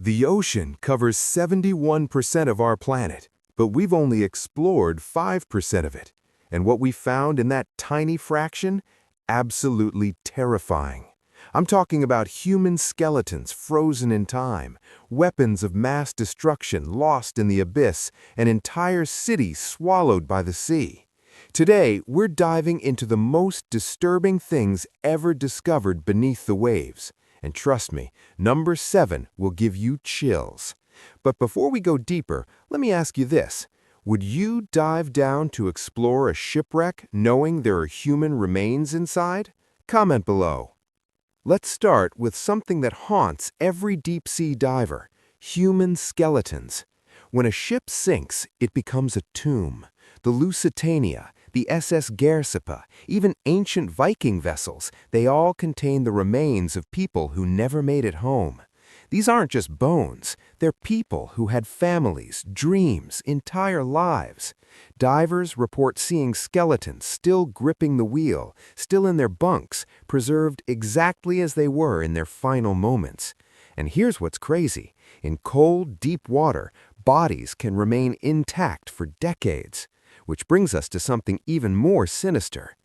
The ocean covers 71% of our planet, but we've only explored 5% of it. And what we found in that tiny fraction? Absolutely terrifying. I'm talking about human skeletons frozen in time, weapons of mass destruction lost in the abyss, and entire cities swallowed by the sea. Today, we're diving into the most disturbing things ever discovered beneath the waves. And trust me, number 7 will give you chills. But before we go deeper, let me ask you this. Would you dive down to explore a shipwreck knowing there are human remains inside? Comment below. Let's start with something that haunts every deep-sea diver: human skeletons. When a ship sinks, it becomes a tomb. The Lusitania, the SS Gersipa, even ancient Viking vessels, they all contain the remains of people who never made it home. These aren't just bones, they're people who had families, dreams, entire lives. Divers report seeing skeletons still gripping the wheel, still in their bunks, preserved exactly as they were in their final moments. And here's what's crazy. In cold, deep water, bodies can remain intact for decades. Which brings us to something even more sinister.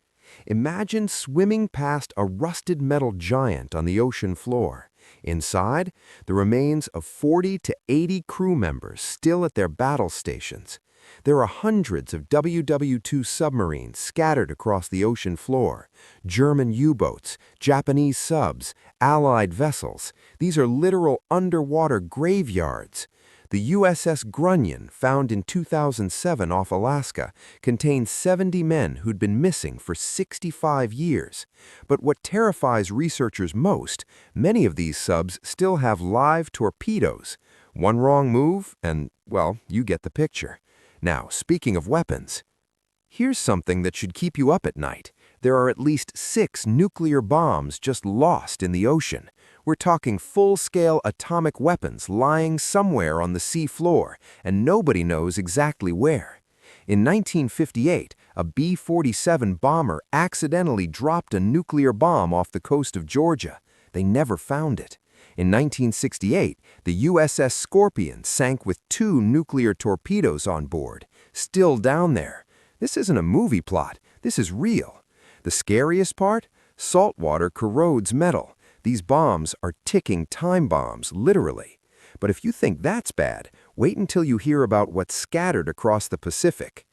Imagine swimming past a rusted metal giant on the ocean floor. Inside, the remains of 40 to 80 crew members still at their battle stations. There are hundreds of WWII submarines scattered across the ocean floor. German U-boats, Japanese subs, Allied vessels. These are literal underwater graveyards. The USS Grunion, found in 2007 off Alaska, contained 70 men who'd been missing for 65 years. But what terrifies researchers most, many of these subs still have live torpedoes. One wrong move and, well, you get the picture. Now, speaking of weapons, here's something that should keep you up at night. There are at least 6 nuclear bombs just lost in the ocean. We're talking full-scale atomic weapons lying somewhere on the sea floor, and nobody knows exactly where. In 1958, a B-47 bomber accidentally dropped a nuclear bomb off the coast of Georgia. They never found it. In 1968, the USS Scorpion sank with 2 nuclear torpedoes on board, still down there. This isn't a movie plot. This is real. The scariest part? Salt water corrodes metal. These bombs are ticking time bombs, literally. But if you think that's bad, wait until you hear about what's scattered across the Pacific.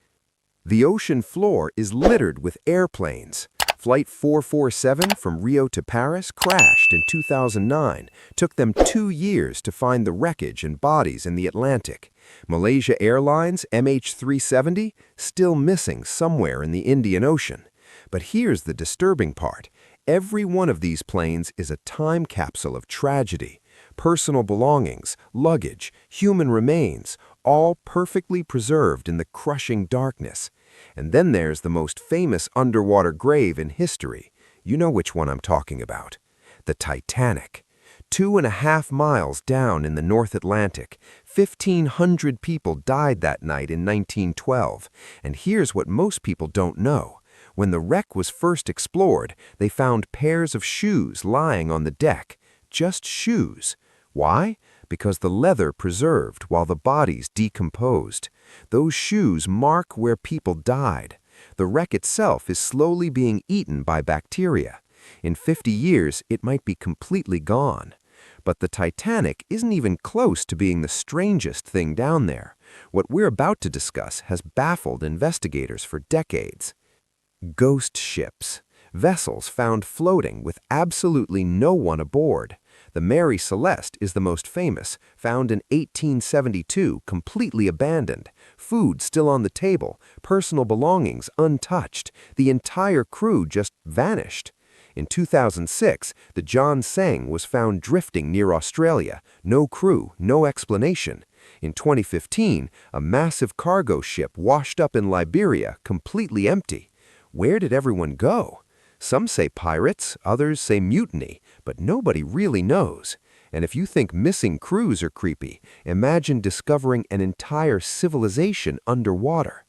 The ocean floor is littered with airplanes. Flight 447 from Rio to Paris crashed in 2009. Took them 2 years to find the wreckage and bodies in the Atlantic. Malaysia Airlines MH370 still missing somewhere in the Indian Ocean. But here's the disturbing part. Every one of these planes is a time capsule of tragedy. Personal belongings, luggage, human remains, all perfectly preserved in the crushing darkness. And then there's the most famous underwater grave in history. You know which one I'm talking about. The Titanic. 2.5 miles down in the North Atlantic, 1,500 people died that night in 1912. And here's what most people don't know. When the wreck was first explored, they found pairs of shoes lying on the deck. Just shoes. Why? Because the leather preserved while the bodies decomposed. Those shoes mark where people died. The wreck itself is slowly being eaten by bacteria. In 50 years, it might be completely gone. But the Titanic isn't even close to being the strangest thing down there. What we're about to discuss has baffled investigators for decades. Ghost ships. Vessels found floating with absolutely no one aboard. The Mary Celeste is the most famous, found in 1872, completely abandoned. Food still on the table, personal belongings untouched. The entire crew just vanished. In 2006, the John Sang was found drifting near Australia. No crew, no explanation. In 2015, a massive cargo ship washed up in Liberia, completely empty. Where did everyone go? Some say pirates, others say mutiny, but nobody really knows. And if you think missing crews are creepy, imagine discovering an entire civilization underwater.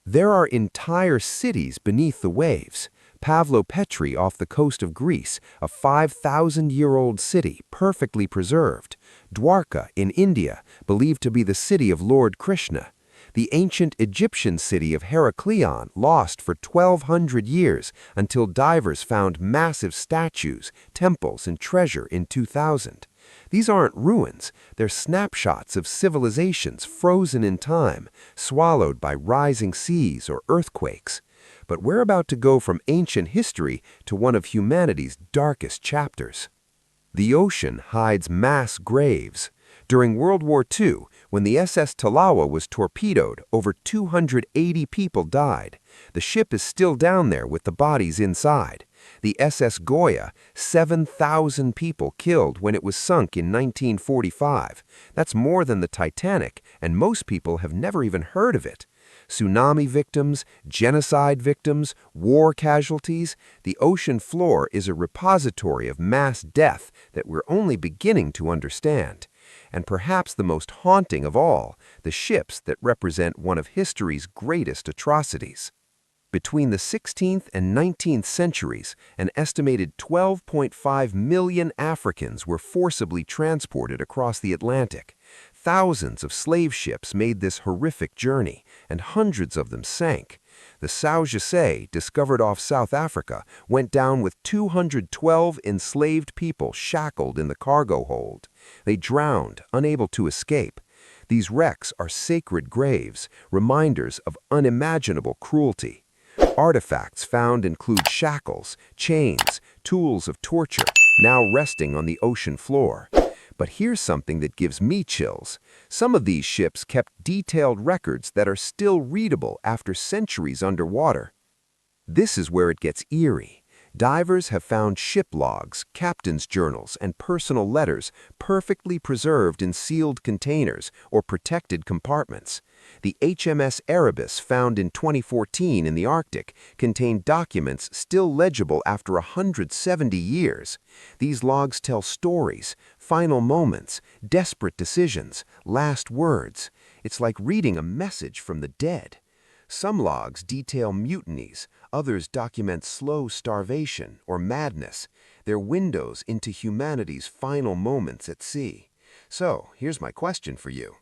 There are entire cities beneath the waves. Petri off the coast of Greece, a 5,000-year-old city perfectly preserved. Dwarka in India, believed to be the city of Lord Krishna. The ancient Egyptian city of Heraklion, lost for 1,200 years until divers found massive statues, temples, and treasure in 2000. These aren't ruins, they're snapshots of civilizations frozen in time, swallowed by rising seas or earthquakes. But we're about to go from ancient history to one of humanity's darkest chapters. The ocean hides mass graves. During World War II, when the SS Talawa was torpedoed, over 280 people died. The ship is still down there with the bodies inside. The SS Goya, 7,000 people killed when it was sunk in 1945. That's more than the Titanic, and most people have never even heard of it. Tsunami victims, genocide victims, war casualties, the ocean floor is a repository of mass death that we're only beginning to understand. And perhaps the most haunting of all, the ships that represent one of history's greatest atrocities. Between the 16th and 19th centuries, an estimated 12.5 million Africans were forcibly transported across the Atlantic. Thousands of slave ships made this horrific journey, and hundreds of them sank. The Sao Jose, discovered off South Africa, went down with 212 enslaved people shackled in the cargo hold. They drowned, unable to escape. These wrecks are sacred graves, reminders of unimaginable cruelty. Artifacts found include shackles, chains, tools of torture, now resting on the ocean floor. But here's something that gives me chills. Some of these ships kept detailed records that are still readable after centuries underwater. This is where it gets eerie. Divers have found ship logs, captain's journals, and personal letters perfectly preserved in sealed containers or protected compartments. The HMS Erebus, found in 2014 in the Arctic, contained documents still legible after 170 years. These logs tell stories, final moments, desperate decisions, last words. It's like reading a message from the dead. Some logs detail mutinies, others document slow starvation or madness. They're windows into humanity's final moments at sea. So, here's my question for you.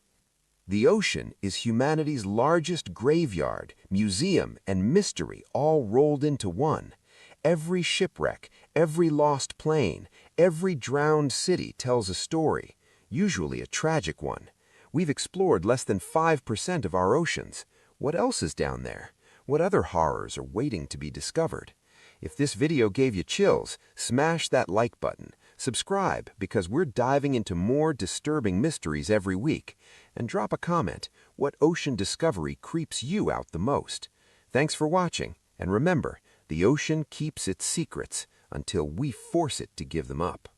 The ocean is humanity's largest graveyard, museum, and mystery all rolled into one. Every shipwreck, every lost plane, every drowned city tells a story, usually a tragic one. We've explored less than 5% of our oceans. What else is down there? What other horrors are waiting to be discovered? If this video gave you chills, smash that like button. Subscribe, because we're diving into more disturbing mysteries every week. And drop a comment. What ocean discovery creeps you out the most? Thanks for watching, and remember, the ocean keeps its secrets until we force it to give them up.